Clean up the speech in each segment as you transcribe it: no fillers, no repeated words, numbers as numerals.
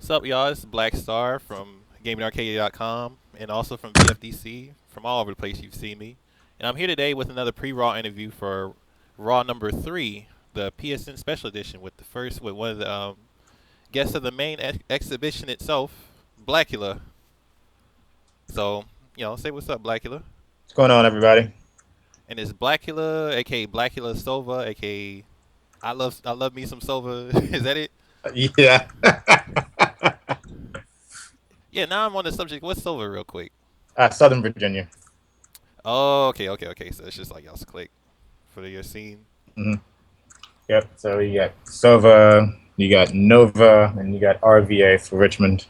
What's up, y'all? It's Black Star from GamingArcade.com and also from VFDC. From all over the place, you've seen me. And I'm here today with another pre-RAW interview for RAW number 3, the PSN Special Edition, with one of the guests of the main exhibition itself, Blacula. So, say what's up, Blacula. What's going on, everybody? And it's Blacula, aka Blacula Sova, aka I love me some Sova. Is that it? Yeah. Yeah. Now I'm on the subject. What's Sova, real quick? Southern Virginia. Oh, okay. So it's just like y'all's click for your scene. hmm Yep. So you got Sova, you got Nova, and you got RVA for Richmond.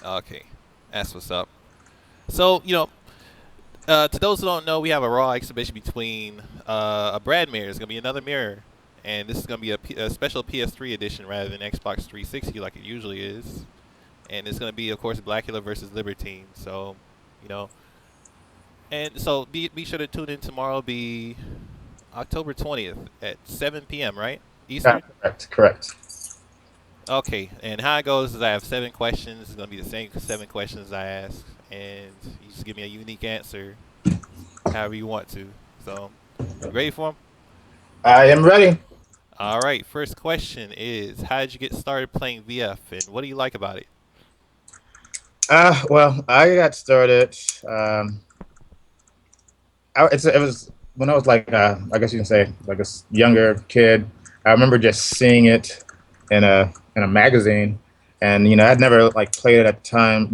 Okay, that's what's up. So to those who don't know, we have a Raw exhibition between a Brad mirror. It's gonna be another mirror, and this is gonna be a special PS3 edition rather than Xbox 360 like it usually is. And it's gonna be, of course, Blackula versus Libertine. So, you know, and so be sure to tune in tomorrow. Be October 20th at 7 p.m. Right, Eastern. Correct. Okay, and how it goes is I have 7 questions. It's gonna be the same 7 questions I ask, and you just give me a unique answer, however you want to. So, you ready for them? I am ready. All right. First question is, how did you get started playing VF, and what do you like about it? Well, I got started. It was when I was like, I guess you can say, like younger kid. I remember just seeing it in a magazine, and I'd never like played it at the time.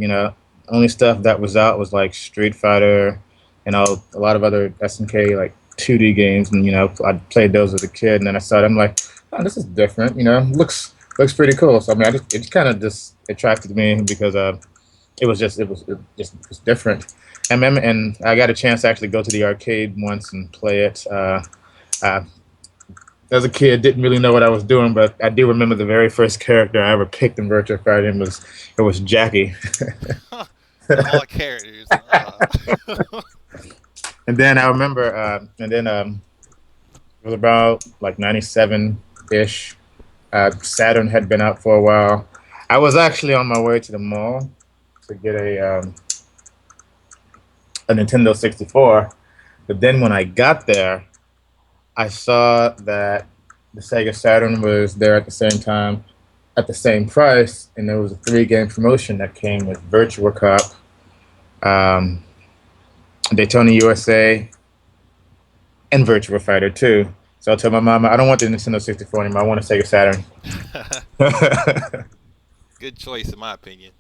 Only stuff that was out was like Street Fighter, a lot of other SNK like 2D games, and I played those as a kid, and then I saw it. I'm like, oh, this is different. Looks pretty cool. So I mean, it kind of just attracted me because it was different. And I got a chance to actually go to the arcade once and play it. Uh, as a kid, didn't really know what I was doing, but I do remember the very first character I ever picked in Virtua Fighter was Jackie. Of all characters. And then I remember, it was about like '97 ish. Saturn had been out for a while. I was actually on my way to the mall to get a Nintendo 64. But then when I got there, I saw that the Sega Saturn was there at the same time, at the same price, and there was a three-game promotion that came with Virtua Cop, um, Daytona USA, and Virtua Fighter 2. So I told my mama, I don't want the Nintendo 64 anymore. I want a Sega Saturn. Good choice, in my opinion.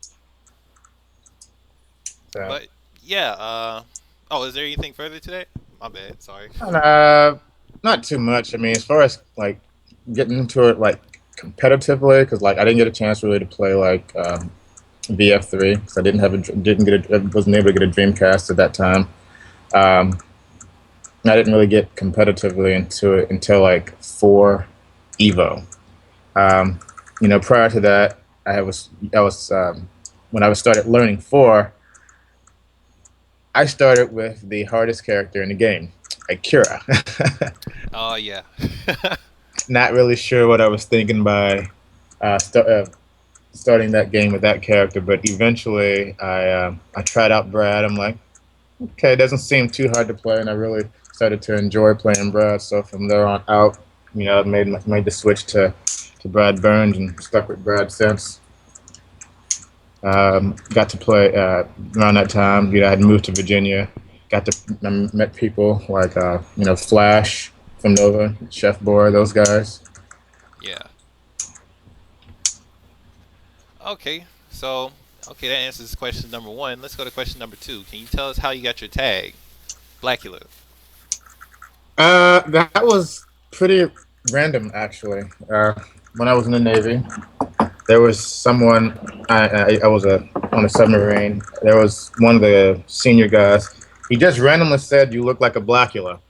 So, But yeah. Oh, is there anything further to that? My bad. Sorry. uh, not too much. I mean, as far as like getting into it like competitively, because like I didn't get a chance really to play like VF3 because I wasn't able to get a Dreamcast at that time. Um, I didn't really get competitively into it until like 4 Evo. Prior to that, I was when I was started learning 4. I started with the hardest character in the game, Akira. Oh yeah. Not really sure what I was thinking by starting that game with that character, but eventually I tried out Brad. I'm like, okay, it doesn't seem too hard to play, and I really started to enjoy playing Brad. So from there on out, I made the switch to Brad Burns and stuck with Brad since. Got to play around that time. I had moved to Virginia. Got to met people like Flash from Nova, Chef Boy, those guys. Yeah. Okay. So, okay, that answers question number 1. Let's go to question number 2. Can you tell us how you got your tag, Blackula? That was pretty random actually. When I was in the Navy, there was someone. I was on a submarine. There was one of the senior guys. He just randomly said, "You look like a Blackula,"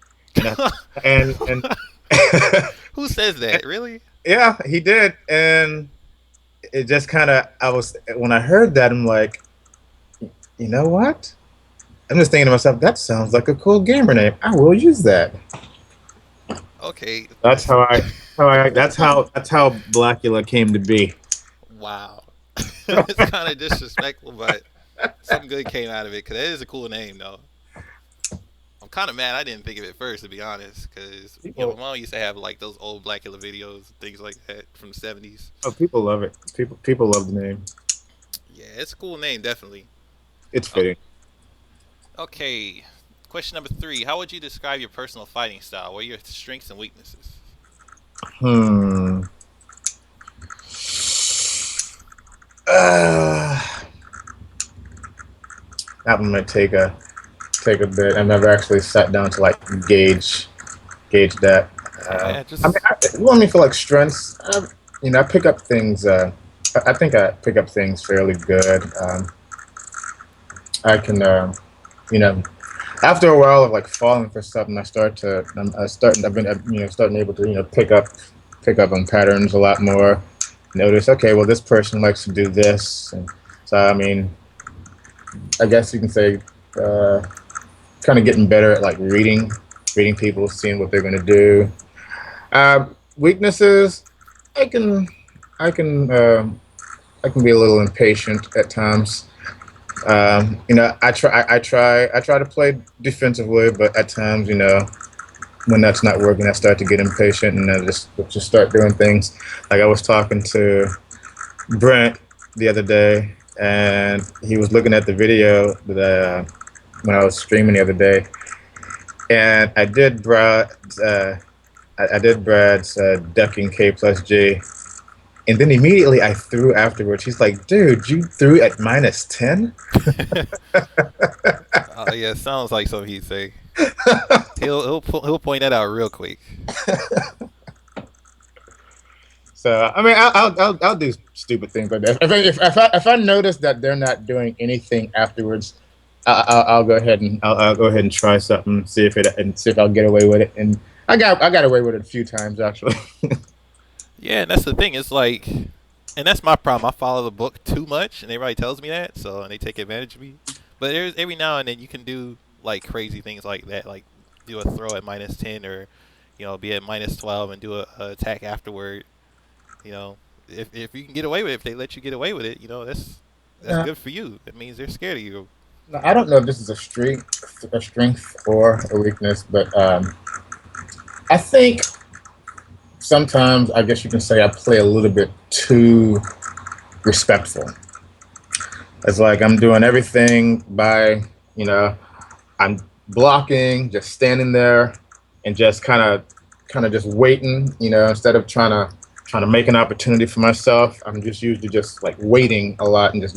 and and Who says that? Really? yeah, he did. And it just kind of I was when I heard that, I'm like, you know what? I'm just thinking to myself, that sounds like a cool gamer name. I will use that. Okay. That's how Blackula came to be. Wow. It's kind of disrespectful, but something good came out of it because it is a cool name, though. I'm kind of mad I didn't think of it first, to be honest, because my People, mom used to have like those old Blackula videos, things like that from the '70s. oh, people love it. People love the name. Yeah, it's a cool name, definitely. It's Oh, fitting. okay. Question number three: how would you describe your personal fighting style? What are your strengths and weaknesses? Hmm. Uh, that one might take a bit. I've never actually sat down to like gauge that. Yeah, I mean, just you want me for like strengths? I pick up things. I think I pick up things fairly good. I can, you know, after a while of like falling for something, I've been, starting able to, pick up on patterns a lot more. Notice, okay, well, this person likes to do this, and so I mean, I guess you can say, uh, kind of getting better at like reading people, seeing what they're going to do. Weaknesses, I can, I can, I can be a little impatient at times. I try to play defensively, but at times, when that's not working, I start to get impatient and I just start doing things. Like I was talking to Brent the other day, and he was looking at the video that when I was streaming the other day, and I did Brad's ducking K plus G, and then immediately I threw afterwards. He's like, "Dude, you threw at -10." yeah, sounds like something he'd say. He'll point that out real quick. So I mean, I'll do stupid things like that. If I notice that they're not doing anything afterwards, I'll go ahead and I'll go ahead and try something, see if I'll get away with it. And I got away with it a few times actually. Yeah, and that's the thing. It's like, and that's my problem. I follow the book too much, and everybody tells me that, so and they take advantage of me. But there's every now and then you can do like crazy things like that, like do a throw at -10 or be at -12 and do a attack afterward. You know, if you can get away with it, if they let you get away with it, that's uh, good for you. That means they're scared of you. I don't know if this is a strength or a weakness, but I think sometimes I guess you can say I play a little bit too respectful. It's like I'm doing everything you know, I'm blocking, just standing there, and just kind of just waiting. Instead of trying to make an opportunity for myself, I'm just usually just like waiting a lot and just.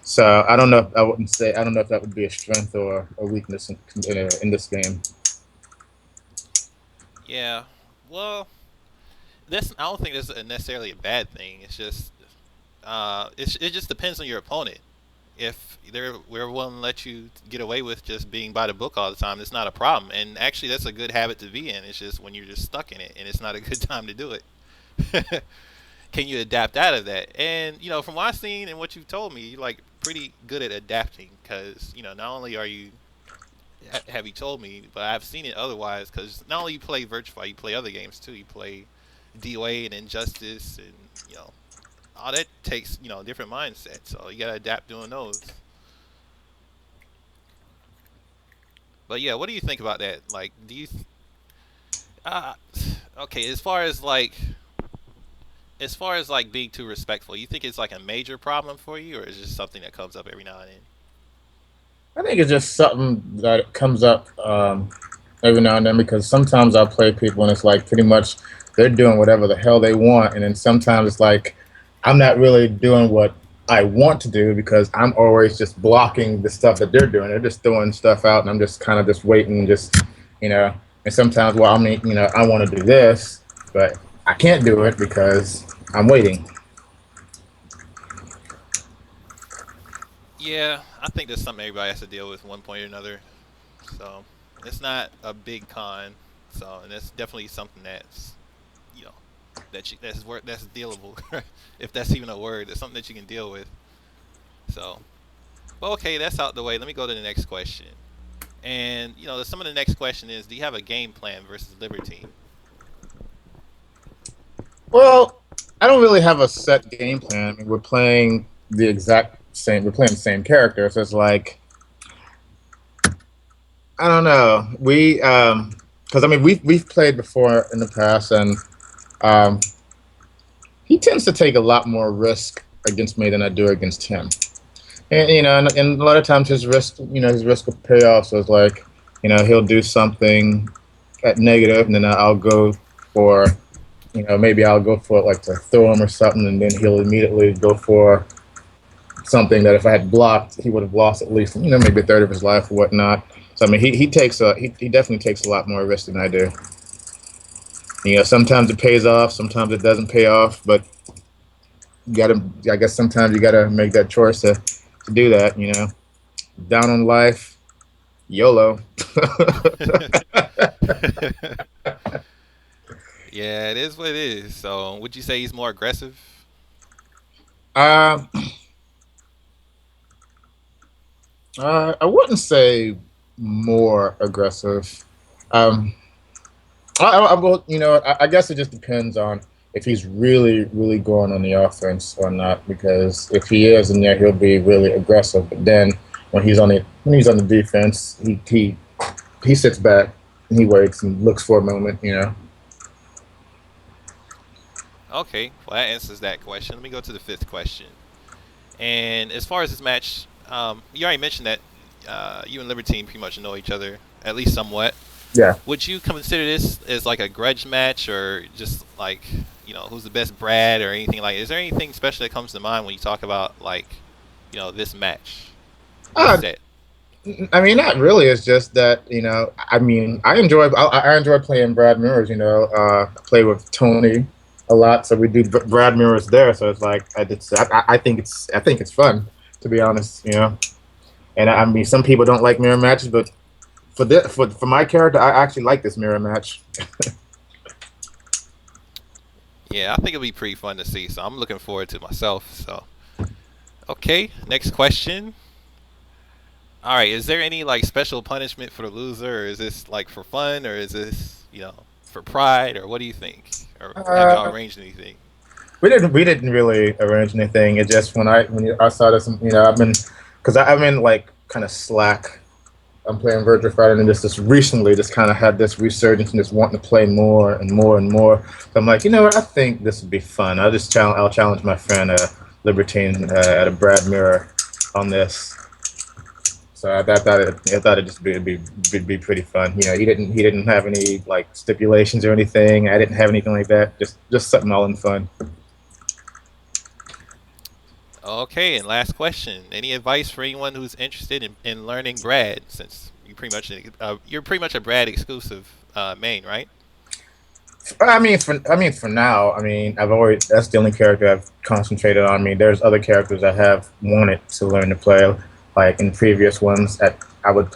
So I don't know. I don't know if that would be a strength or a weakness in this game. Yeah. Well, this I don't think that's necessarily a bad thing. It's just it just depends on your opponent. If we're willing to let you get away with just being by the book all the time, it's not a problem. And actually, that's a good habit to be in. It's just when you're just stuck in it, and it's not a good time to do it. Can you adapt out of that? And from what I've seen and what you've told me, you're like pretty good at adapting. Because not only are you have you told me, but I've seen it otherwise. Because not only you play Virtua, you play other games too. You play DOA and Injustice, and all that takes different mindset. So you gotta adapt doing those. But yeah, what do you think about that? Like, do you? Uh, okay, as far as being too respectful, you think it's like a major problem for you, or is it just something that comes up every now and then? I think it's just something that comes up every now and then because sometimes I'll play people and it's like pretty much they're doing whatever the hell they want, and then sometimes it's like I'm not really doing what I want to do because I'm always just blocking the stuff that they're doing. They're just throwing stuff out, and I'm just kind of just waiting, just you know. And sometimes, well, I mean, I want to do this, but I can't do it because I'm waiting. Yeah, I think that's something everybody has to deal with one point or another. So it's not a big con. So and it's definitely something you know that's dealable, if that's even a word. It's something that you can deal with. So, well, okay, that's out the way. Let me go to the next question. And some of the next question is: do you have a game plan versus Libertine? Well, I don't really have a set game plan. I mean, we're playing the exact same. We're playing the same character, so it's like I don't know. Because I mean, we've played before in the past, and um, he tends to take a lot more risk against me than I do against him. And and a lot of times his risk will pay off. So it's like, he'll do something at negative, and then I'll go for, maybe I'll go for like to throw him or something, and then he'll immediately go for something that if I had blocked, he would have lost at least, maybe a third of his life or whatnot. So I mean, he definitely takes a lot more risk than I do. Sometimes it pays off, sometimes it doesn't pay off, but you gotta, I guess sometimes you gotta make that choice to do that. Down on life, YOLO. Yeah, it is what it is. So, would you say he's more aggressive? uh, I wouldn't say more aggressive. Um, I will, I guess it just depends on if he's really, really going on the offense or not. Because if he is, then yeah, he'll be really aggressive. But then when he's on the defense, he sits back and he waits and looks for a moment. Okay, well that answers that question. Let me go to the fifth question. And as far as this match, you already mentioned that you and Libertine pretty much know each other at least somewhat. Yeah. Would you consider this as like a grudge match, or just like who's the best Brad, or anything like? Is there anything special that comes to mind when you talk about like this match, this Uh, set? I mean, not really. It's just that I mean, I enjoy playing Brad Mirrors. I play with Tony a lot, so we do Brad Mirrors there. So it's like I think it's fun, to be honest. And I mean, some people don't like mirror matches, but for my character, I actually like this mirror match. Yeah, I think it'll be pretty fun to see. So I'm looking forward to myself. So okay, next question. All right, is there any like special punishment for the loser, or is this like for fun, or is this for pride, or what do you think? Or have y'all Uh, arranged anything? we didn't really arrange anything. It just when I saw this, I've been like kind of slack. I'm playing Virtual Fighter, and just recently, just kind of had this resurgence and just wanting to play more and more and more. So I'm like, you know what? I think this would be fun. I'll challenge my friend Libertine at a Brad Mirror on this. So I thought it'd just be pretty fun. He didn't have any like stipulations or anything. I didn't have anything like that. Just something all in fun. Okay, and last question. Any advice for anyone who's interested in learning Brad, since you're pretty much a Brad exclusive main, right? For now, I mean, I've always that's the only character I've concentrated on. I mean, there's other characters I have wanted to learn to play, like in previous ones. That I would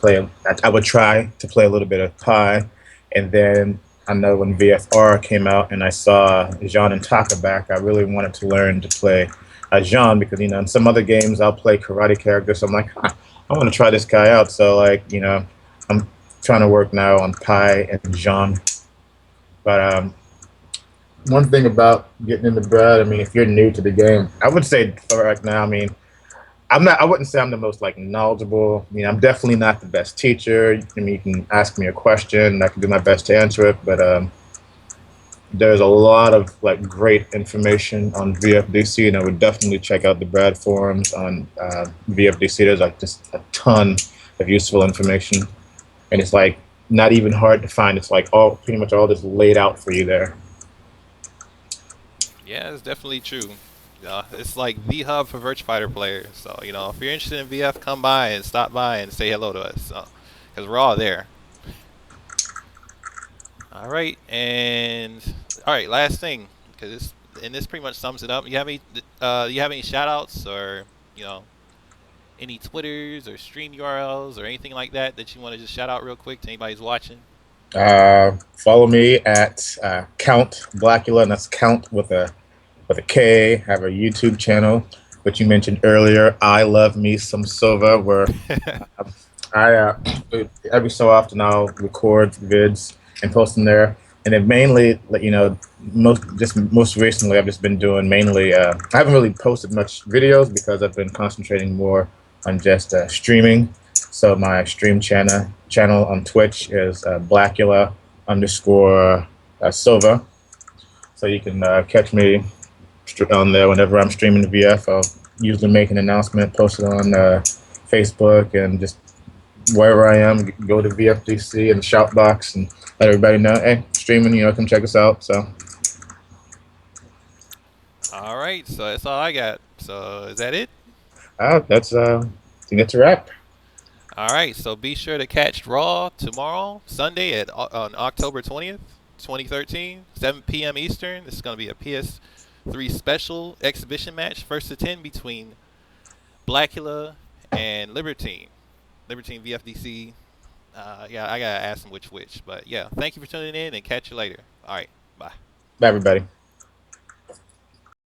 try to play a little bit of Pi, and then I know when VFR came out and I saw Jean and Taka back, I really wanted to learn to play Jean because in some other games I'll play karate characters. So I'm like, I want to try this guy out. So like, I'm trying to work now on Pi and Jean. But one thing about getting into Brad, I mean, if you're new to the game, I would say for right now, I mean, I wouldn't say I'm the most like knowledgeable. I mean, I'm definitely not the best teacher. I mean, you can ask me a question, and I can do my best to answer it. But there's a lot of like great information on VFDC, and I would definitely check out the Brad forums on VFDC. There's like just a ton of useful information, and it's like not even hard to find. It's like all pretty much all just laid out for you there. Yeah, it's definitely true. It's like the hub for Virtua Fighter players. So if you're interested in VF, come by and stop by and say hello to us. Because we're all there. All right, and all right, last thing, this pretty much sums it up. You have any shout outs, or you know any Twitters or stream URLs or anything like that that you want to just shout out real quick to anybody who's watching? Follow me at Count Blackula, and that's Count with a K. Have a YouTube channel, which you mentioned earlier. I love me some Sova, where I every so often I'll record vids and post them there. and it mainly, like, most recently, I've just been doing mainly. I haven't really posted much videos because I've been concentrating more on just streaming. So my stream channel on Twitch is Blackula underscore Silva. So you can catch me on there whenever I'm streaming VF. I'll usually make an announcement, post it on Facebook, and just wherever I am, go to VFDC and shout box and let everybody know, hey, streaming, come check us out. So, All right, so that's all I got. So is that it? I think that's a wrap. All right, so be sure to catch Raw tomorrow, Sunday on October 20th, 2013, 7 p.m. Eastern. This is going to be a PS3 special exhibition match, first to 10 between Blackula and Libertine. Libertine VFDC. Yeah, I gotta ask them which, but yeah, thank you for tuning in and catch you later. All right, bye. Bye, everybody.